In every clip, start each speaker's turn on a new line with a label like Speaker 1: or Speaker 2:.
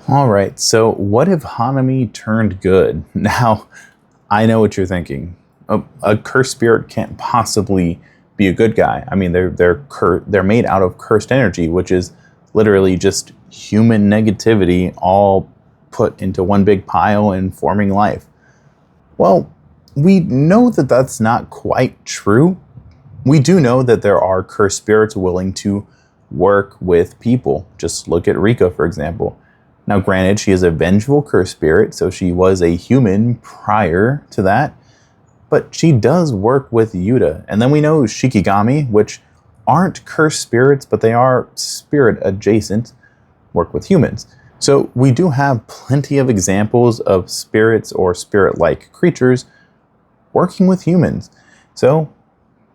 Speaker 1: All right, so what if Hanami turned good? Now, I know what you're thinking. A cursed spirit can't possibly be a good guy. I mean, they're made out of cursed energy, which is literally just human negativity all put into one big pile and forming life. Well, we know that that's not quite true. We do know that there are cursed spirits willing to work with people. Just look at Rika, for example. Now, granted, she is a vengeful cursed spirit, so she was a human prior to that, but she does work with Yuta. And then we know Shikigami, which aren't cursed spirits, but they are spirit adjacent, work with humans. So we do have plenty of examples of spirits or spirit-like creatures working with humans. So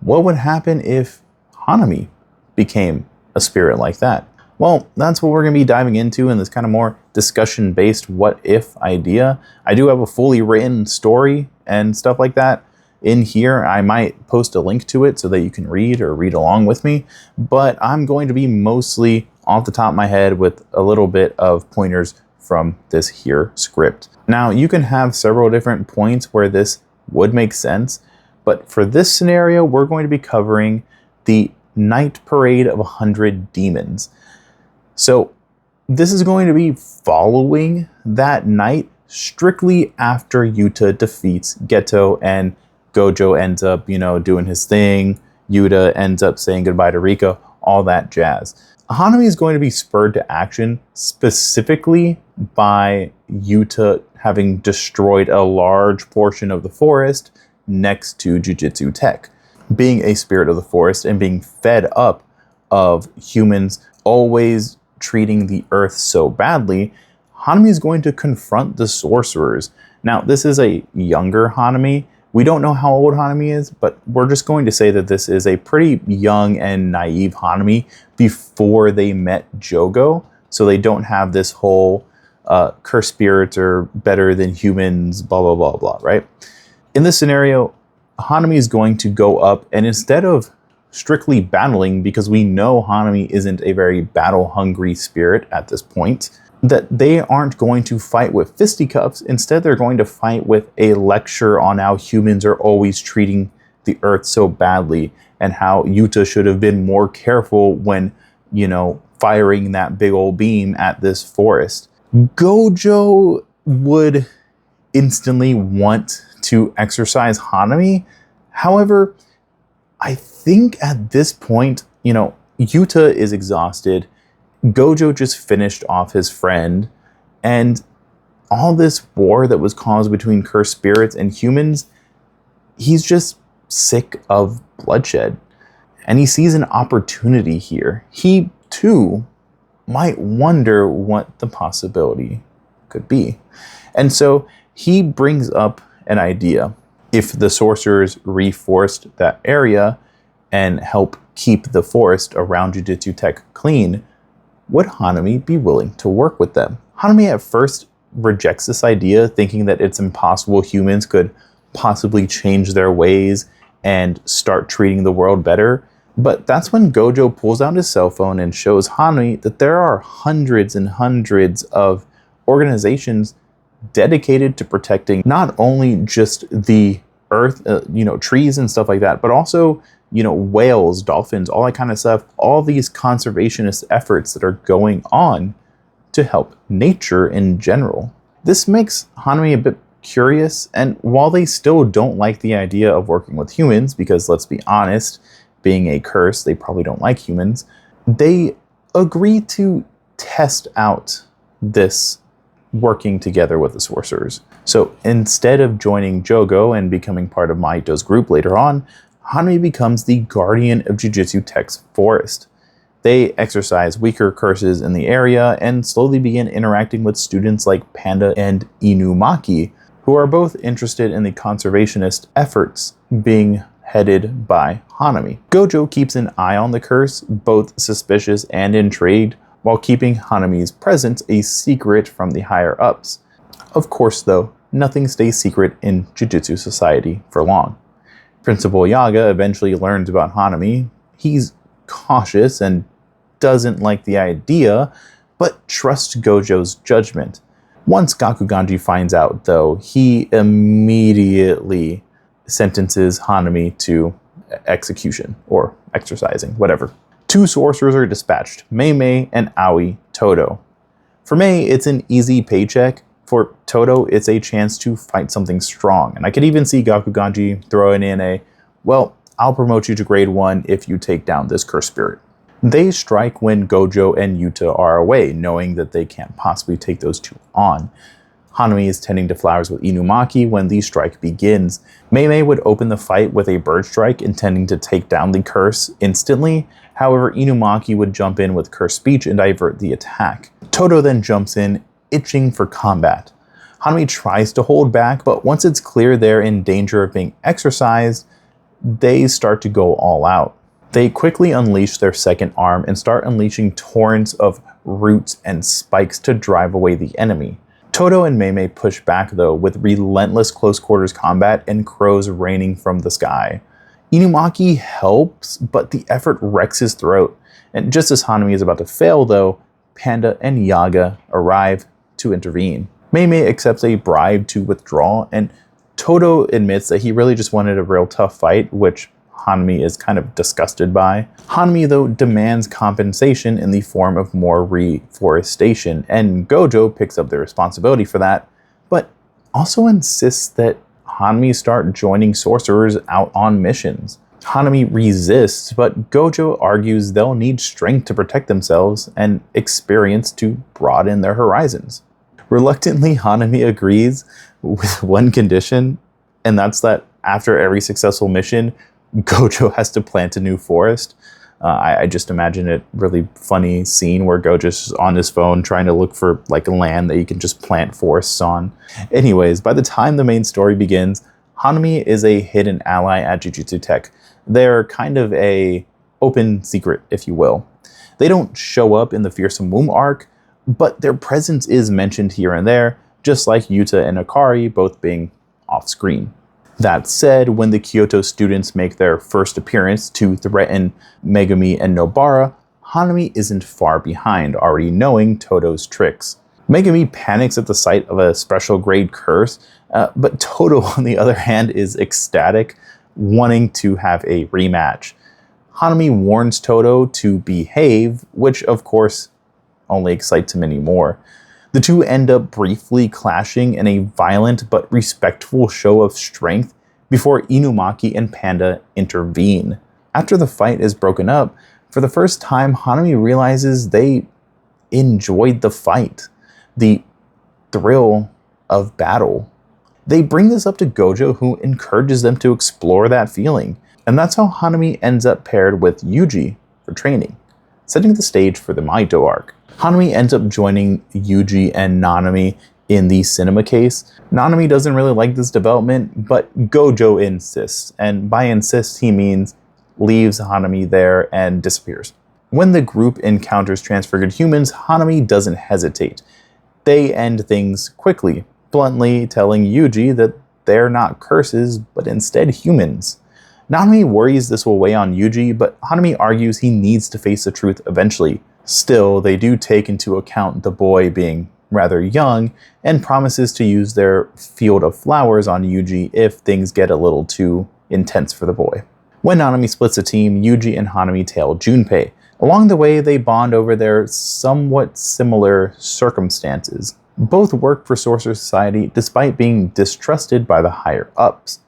Speaker 1: what would happen if Hanami became a spirit like that? Well, that's what we're going to be diving into in this kind of more discussion-based what-if idea. I do have a fully written story and stuff like that in here. I might post a link to it so that you can read or read along with me, but I'm going to be mostly off the top of my head with a little bit of pointers from this here script. Now, you can have several different points where this would make sense, but for this scenario, we're going to be covering the Night Parade of 100 Demons. So this is going to be following that night strictly after Yuta defeats Geto and Gojo ends up, doing his thing. Yuta ends up saying goodbye to Rika, all that jazz. Hanami is going to be spurred to action specifically by Yuta having destroyed a large portion of the forest next to Jujutsu Tech. Being a spirit of the forest and being fed up of humans always treating the earth so badly, Hanami is going to confront the sorcerers. Now, this is a younger Hanami. We don't know how old Hanami is, but we're just going to say that this is a pretty young and naive Hanami before they met Jogo, so they don't have this whole cursed spirits are better than humans, blah, blah, blah, blah, right? In this scenario, Hanami is going to go up, and instead of strictly battling, because we know Hanami isn't a very battle-hungry spirit at this point, that they aren't going to fight with fisticuffs. Instead, they're going to fight with a lecture on how humans are always treating the earth so badly and how Yuta should have been more careful when, firing that big old beam at this forest. Gojo would instantly want to exercise Hanami. However, I think at this point, Yuta is exhausted. Gojo just finished off his friend, and all this war that was caused between cursed spirits and humans, he's just sick of bloodshed. And he sees an opportunity here. He, too, might wonder what the possibility could be. And so he brings up an idea. If the sorcerers reforest that area and help keep the forest around Jujutsu Tech clean, would Hanami be willing to work with them? Hanami at first rejects this idea, thinking that it's impossible humans could possibly change their ways and start treating the world better. But that's when Gojo pulls out his cell phone and shows Hanami that there are hundreds and hundreds of organizations dedicated to protecting not only just the earth, trees and stuff like that, but also, whales, dolphins, all that kind of stuff, all these conservationist efforts that are going on to help nature in general. This makes Hanami a bit curious, and while they still don't like the idea of working with humans, because let's be honest, being a curse, they probably don't like humans, they agree to test out this working together with the sorcerers. So instead of joining Jogo and becoming part of Mahito's group later on, Hanami becomes the guardian of Jujutsu Tech's forest. They exercise weaker curses in the area and slowly begin interacting with students like Panda and Inumaki, who are both interested in the conservationist efforts being headed by Hanami. Gojo keeps an eye on the curse, both suspicious and intrigued, while keeping Hanami's presence a secret from the higher-ups. Of course, though, nothing stays secret in Jujutsu society for long. Principal Yaga eventually learns about Hanami. He's cautious and doesn't like the idea, but trusts Gojo's judgment. Once Gakuganji finds out, though, he immediately sentences Hanami to execution, or exercising, whatever. 2 sorcerers are dispatched, Mei and Aoi Todo. For Mei, it's an easy paycheck. For Todo, it's a chance to fight something strong. And I could even see Gakuganji throwing in a, well, I'll promote you to grade 1 if you take down this cursed spirit. They strike when Gojo and Yuta are away, knowing that they can't possibly take those 2 on. Hanami is tending to flowers with Inumaki when the strike begins. Mei would open the fight with a bird strike, intending to take down the curse instantly. However, Inumaki would jump in with cursed speech and divert the attack. Todo then jumps in, itching for combat. Hanami tries to hold back, but once it's clear they're in danger of being exorcised, they start to go all out. They quickly unleash their second arm and start unleashing torrents of roots and spikes to drive away the enemy. Todo and Mei push back though with relentless close quarters combat and crows raining from the sky. Inumaki helps, but the effort wrecks his throat, and just as Hanami is about to fail though, Panda and Yaga arrive to intervene. Mei accepts a bribe to withdraw, and Todo admits that he really just wanted a real tough fight, which Hanami is kind of disgusted by. Hanami, though, demands compensation in the form of more reforestation, and Gojo picks up the responsibility for that, but also insists that Hanami start joining sorcerers out on missions. Hanami resists, but Gojo argues they'll need strength to protect themselves and experience to broaden their horizons. Reluctantly, Hanami agrees with one condition, and that's that after every successful mission, Gojo has to plant a new forest. I just imagine it really funny scene where Gojo's on his phone trying to look for like land that you can just plant forests on. Anyways, by the time the main story begins, Hanami is a hidden ally at Jujutsu Tech. They're kind of a open secret, if you will. They don't show up in the Fearsome Womb arc, but their presence is mentioned here and there, just like Yuta and Akari both being off screen. That said, when the Kyoto students make their first appearance to threaten Megumi and Nobara, Hanami isn't far behind, already knowing Todo's tricks. Megumi panics at the sight of a special grade curse, but Todo, on the other hand, is ecstatic, wanting to have a rematch. Hanami warns Todo to behave, which of course only excites him anymore. The two end up briefly clashing in a violent but respectful show of strength before Inumaki and Panda intervene. After the fight is broken up, for the first time Hanami realizes they enjoyed the fight, the thrill of battle. They bring this up to Gojo, who encourages them to explore that feeling, and that's how Hanami ends up paired with Yuji for training, setting the stage for the Mahito arc. Hanami ends up joining Yuji and Nanami in the cinema case. Nanami doesn't really like this development, but Gojo insists, and by insist he means leaves Hanami there and disappears. When the group encounters transfigured humans, Hanami doesn't hesitate. They end things quickly, bluntly telling Yuji that they're not curses, but instead humans. Nanami worries this will weigh on Yuji, but Hanami argues he needs to face the truth eventually. Still, they do take into account the boy being rather young and promises to use their field of flowers on Yuji if things get a little too intense for the boy. When Nanami splits the team, Yuji and Hanami tail Junpei. Along the way, they bond over their somewhat similar circumstances. Both work for Sorcerer Society despite being distrusted by the higher-ups.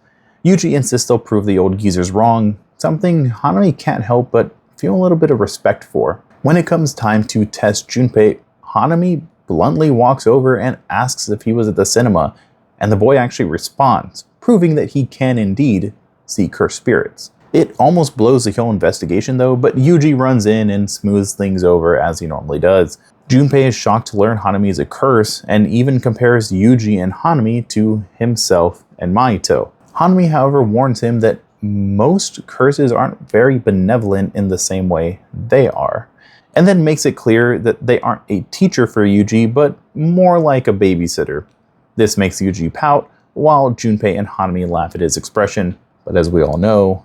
Speaker 1: Yuji insists they'll prove the old geezers wrong, something Hanami can't help but feel a little bit of respect for. When it comes time to test Junpei, Hanami bluntly walks over and asks if he was at the cinema, and the boy actually responds, proving that he can indeed see cursed spirits. It almost blows the whole investigation though, but Yuji runs in and smooths things over as he normally does. Junpei is shocked to learn Hanami is a curse, and even compares Yuji and Hanami to himself and Mahito. Hanami, however, warns him that most curses aren't very benevolent in the same way they are, and then makes it clear that they aren't a teacher for Yuji, but more like a babysitter. This makes Yuji pout, while Junpei and Hanami laugh at his expression, but as we all know,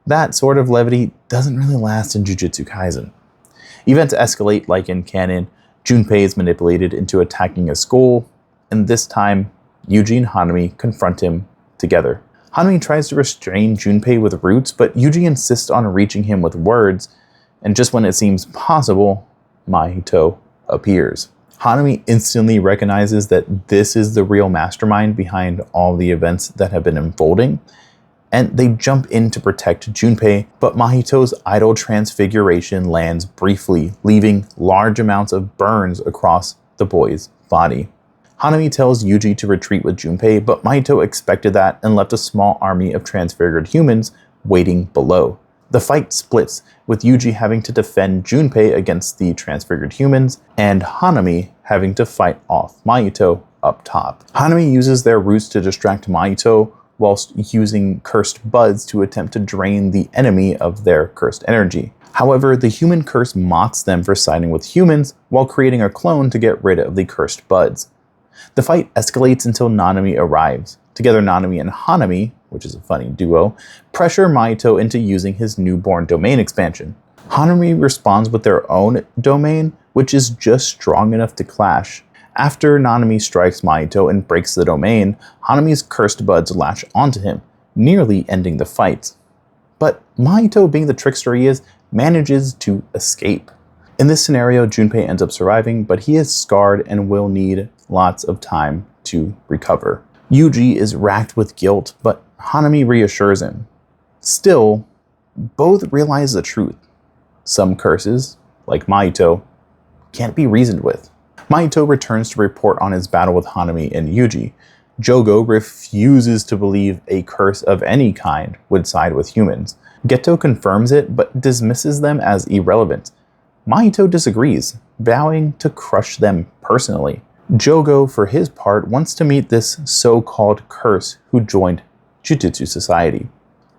Speaker 1: that sort of levity doesn't really last in Jujutsu Kaisen. Events escalate like in canon. Junpei is manipulated into attacking a school, and this time, Yuji and Hanami confront him together. Hanami tries to restrain Junpei with roots, but Yuji insists on reaching him with words, and just when it seems possible, Mahito appears. Hanami instantly recognizes that this is the real mastermind behind all the events that have been unfolding, and they jump in to protect Junpei, but Mahito's idol transfiguration lands briefly, leaving large amounts of burns across the boy's body. Hanami tells Yuji to retreat with Junpei, but Mahito expected that and left a small army of transfigured humans waiting below. The fight splits, with Yuji having to defend Junpei against the transfigured humans, and Hanami having to fight off Mahito up top. Hanami uses their roots to distract Mahito, whilst using cursed buds to attempt to drain the enemy of their cursed energy. However, the human curse mocks them for siding with humans while creating a clone to get rid of the cursed buds. The fight escalates until Nanami arrives. Together, Nanami and Hanami, which is a funny duo, pressure Mahito into using his newborn domain expansion. Hanami responds with their own domain, which is just strong enough to clash. After Nanami strikes Mahito and breaks the domain, Hanami's cursed buds latch onto him, nearly ending the fight. But Mahito, being the trickster he is, manages to escape. In this scenario, Junpei ends up surviving, but he is scarred and will need lots of time to recover. Yuji is racked with guilt, but Hanami reassures him. Still, both realize the truth. Some curses, like Mahito, can't be reasoned with. Mahito returns to report on his battle with Hanami and Yuji. Jogo refuses to believe a curse of any kind would side with humans. Geto confirms it, but dismisses them as irrelevant. Mahito disagrees, vowing to crush them personally. Jogo, for his part, wants to meet this so-called curse who joined Jujutsu Society.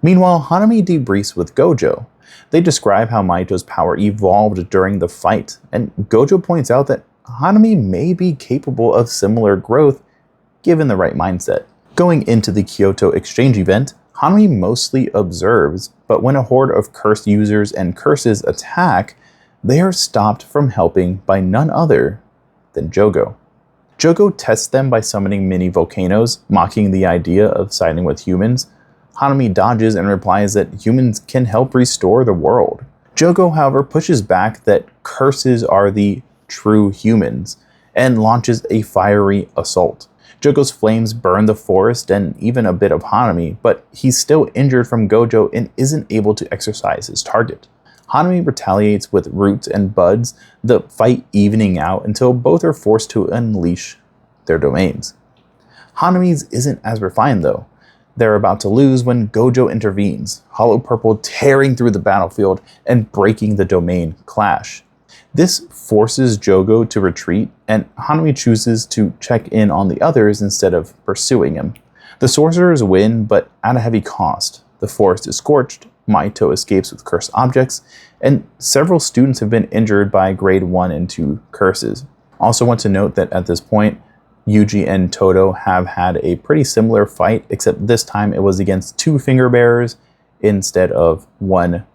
Speaker 1: Meanwhile, Hanami debriefs with Gojo. They describe how Mahito's power evolved during the fight, and Gojo points out that Hanami may be capable of similar growth given the right mindset. Going into the Kyoto exchange event, Hanami mostly observes, but when a horde of cursed users and curses attack, they are stopped from helping by none other than Jogo. Jogo tests them by summoning mini volcanoes, mocking the idea of siding with humans. Hanami dodges and replies that humans can help restore the world. Jogo, however, pushes back that curses are the true humans, and launches a fiery assault. Jogo's flames burn the forest and even a bit of Hanami, but he's still injured from Gojo and isn't able to exercise his target. Hanami retaliates with roots and buds, the fight evening out until both are forced to unleash their domains. Hanami's isn't as refined though. They're about to lose when Gojo intervenes, Hollow Purple tearing through the battlefield and breaking the domain clash. This forces Jogo to retreat, and Hanami chooses to check in on the others instead of pursuing him. The sorcerers win, but at a heavy cost. The forest is scorched, Mahito escapes with cursed objects, and several students have been injured by grade 1 and 2 curses. Also want to note that at this point, Yuji and Todo have had a pretty similar fight, except this time it was against 2 finger bearers instead of one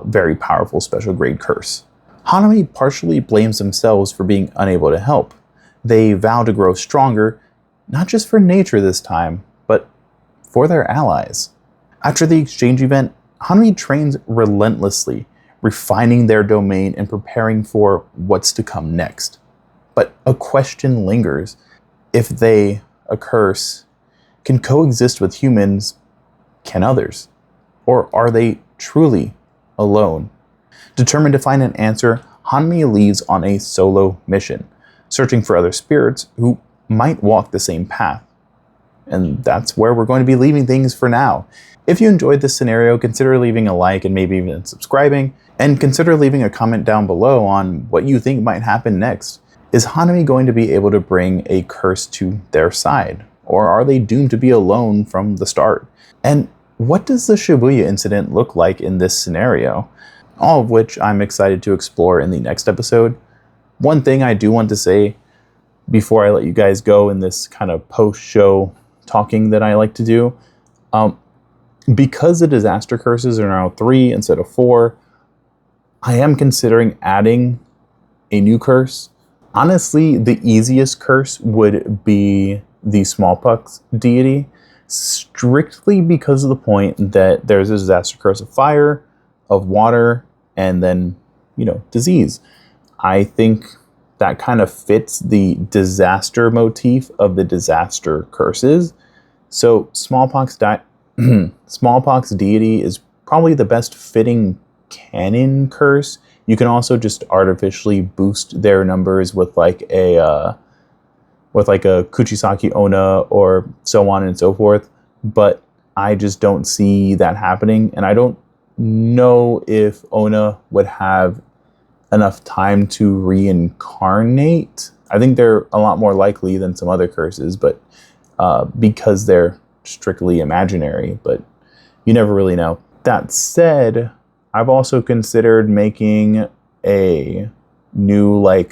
Speaker 1: very powerful special grade curse. Hanami partially blames themselves for being unable to help. They vow to grow stronger, not just for nature this time, but for their allies. After the exchange event, Hanami trains relentlessly, refining their domain and preparing for what's to come next. But a question lingers. If they, a curse, can coexist with humans, can others? Or are they truly alone? Determined to find an answer, Hanami leaves on a solo mission, searching for other spirits who might walk the same path. And that's where we're going to be leaving things for now. If you enjoyed this scenario, consider leaving a like and maybe even subscribing, and consider leaving a comment down below on what you think might happen next. Is Hanami going to be able to bring a curse to their side? Or are they doomed to be alone from the start? And what does the Shibuya incident look like in this scenario? All of which I'm excited to explore in the next episode. One thing I do want to say before I let you guys go in this kind of post-show talking that I like to do, because the disaster curses are now 3 instead of 4, I am considering adding a new curse. Honestly, the easiest curse would be the smallpox deity, strictly because of the point that there's a disaster curse of fire, of water, and then, disease. I think that kind of fits the disaster motif of the disaster curses. So smallpox deity is probably the best fitting canon curse. You can also just artificially boost their numbers with like a Kuchisaki Onna or so on and so forth. But I just don't see that happening, and I don't know if Onna would have enough time to reincarnate. I think they're a lot more likely than some other curses, but because they're strictly imaginary, but you never really know. That said, I've also considered making a new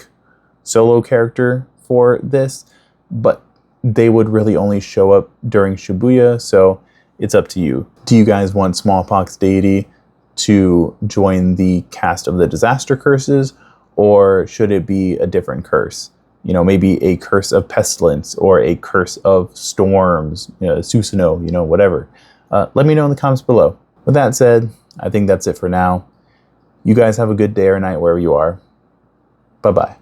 Speaker 1: solo character for this, but they would really only show up during Shibuya, so it's up to you. Do you guys want Smallpox Deity to join the cast of the disaster curses, or should it be a different curse? Maybe a curse of pestilence or a curse of storms, Susanoo, whatever. Let me know in the comments below. With that said, I think that's it for now. You guys have a good day or night wherever you are. Bye-bye.